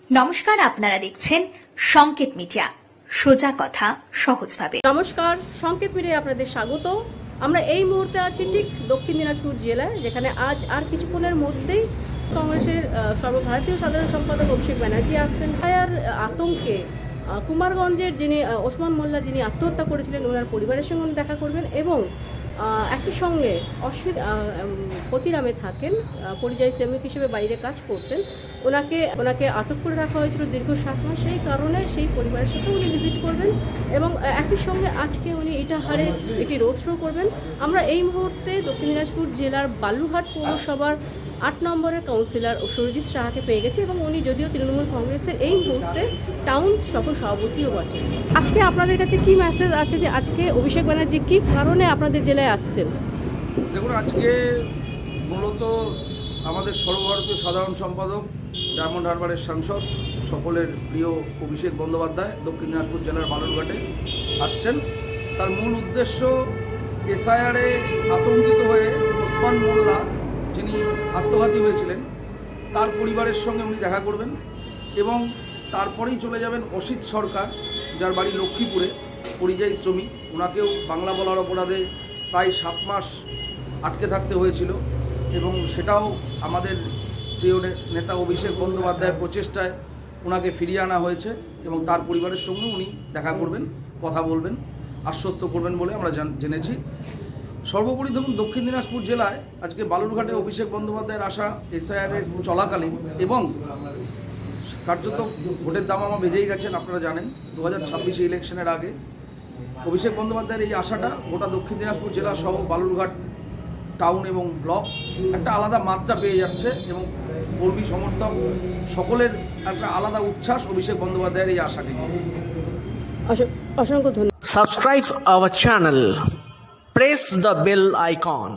নমস্কার, আপনারা দেখছেন সংকেত মিডিয়া, সোজা কথা সহজভাবে। নমস্কার, সংকেত মিডিয়ায় আপনাদের স্বাগত। আমরা এই মুহূর্তে আছি ঠিক দক্ষিণ দিনাজপুর জেলায়, যেখানে আজ আর কিছুক্ষণের মধ্যেই কংগ্রেসের সর্বভারতীয় সাধারণ সম্পাদক অভিষেক ব্যানার্জি আসছেন। ফায়ার আতঙ্কে কুমারগঞ্জের যিনি ওসমান মোল্লা, যিনি আত্মহত্যা করেছিলেন, ওনার পরিবারের সঙ্গে উনি দেখা করবেন এবং একই সঙ্গে ক্ষতিরামে থাকেন, পরিযায়ী শ্রমিক হিসেবে বাইরে কাজ করতেন। ওনাকে আটক করে রাখা হয়েছিল দীর্ঘ 7 মাস। সেই কারণে সেই পরিবারের সাথে উনি ভিজিট করবেন এবং একই সঙ্গে আজকে উনি ইটাহারে একটি রোড শো করবেন। আমরা এই মুহূর্তে দক্ষিণ দিনাজপুর জেলার বালুরঘাট পৌরসভার 8 নম্বরের কাউন্সিলর সুরজিৎ সাহাকে পেয়ে গেছে এবং উনি যদিও তৃণমূল কংগ্রেসের এই মুহূর্তে টাউন সহ সভাপতিও বটে। আজকে আপনাদের কাছে কি মেসেজ আছে যে আজকে অভিষেক ব্যানার্জি কী কারণে আপনাদের জেলায় আসছেন? দেখুন, আজকে মূলত আমাদের সর্বভারতীয় সাধারণ সম্পাদক, ডায়মন্ড হারবারের সাংসদ, সকলের প্রিয় অভিষেক বন্দ্যোপাধ্যায় দক্ষিণ দিনাজপুর জেলার বালুরঘাটে আসছেন। তার মূল উদ্দেশ্য এসআইআরে আতঙ্কিত হয়ে ওসমান মোল্লা, যিনি আত্মঘাতী হয়েছিলেন, তার পরিবারের সঙ্গে উনি দেখা করবেন এবং তারপরেই চলে যাবেন অসিত সরকার, যার বাড়ি লক্ষ্মীপুরে, পরিযায়ী শ্রমিক। ওনাকেও বাংলা বলার অপরাধে প্রায় 7 মাস আটকে থাকতে হয়েছিল এবং সেটাও আমাদের প্রিয় নেতা অভিষেক বন্দ্যোপাধ্যায়ের প্রচেষ্টায় ওনাকে ফিরিয়ে আনা হয়েছে এবং তার পরিবারের সঙ্গে উনি দেখা করবেন, কথা বলবেন, আশ্বস্ত করবেন বলে আমরা জেনেছি। সর্বোপরি দেখুন, দক্ষিণ দিনাজপুর জেলায় আজকে বালুরঘাটে অভিষেক বন্দ্যোপাধ্যায়ের আসা এসআইআরের চলাকালীন এবং কার্যত ভোটের দামামা বেজেই গেছেন। আপনারা জানেন 2026 ইলেকশনের আগে অভিষেক বন্দ্যোপাধ্যায়ের এই আশাটা গোটা দক্ষিণ দিনাজপুর জেলা সহ বালুরঘাট টাউন এবং ব্লক একটা আলাদা মাত্রা পেয়ে যাচ্ছে এবং কর্মী সমর্থক সকলের একটা আলাদা উচ্ছ্বাস অভিষেক বন্দ্যোপাধ্যায়ের এই আশাকে নিয়ে। অসংখ্য ধন্যবাদ। Subscribe our channel. Press the bell icon.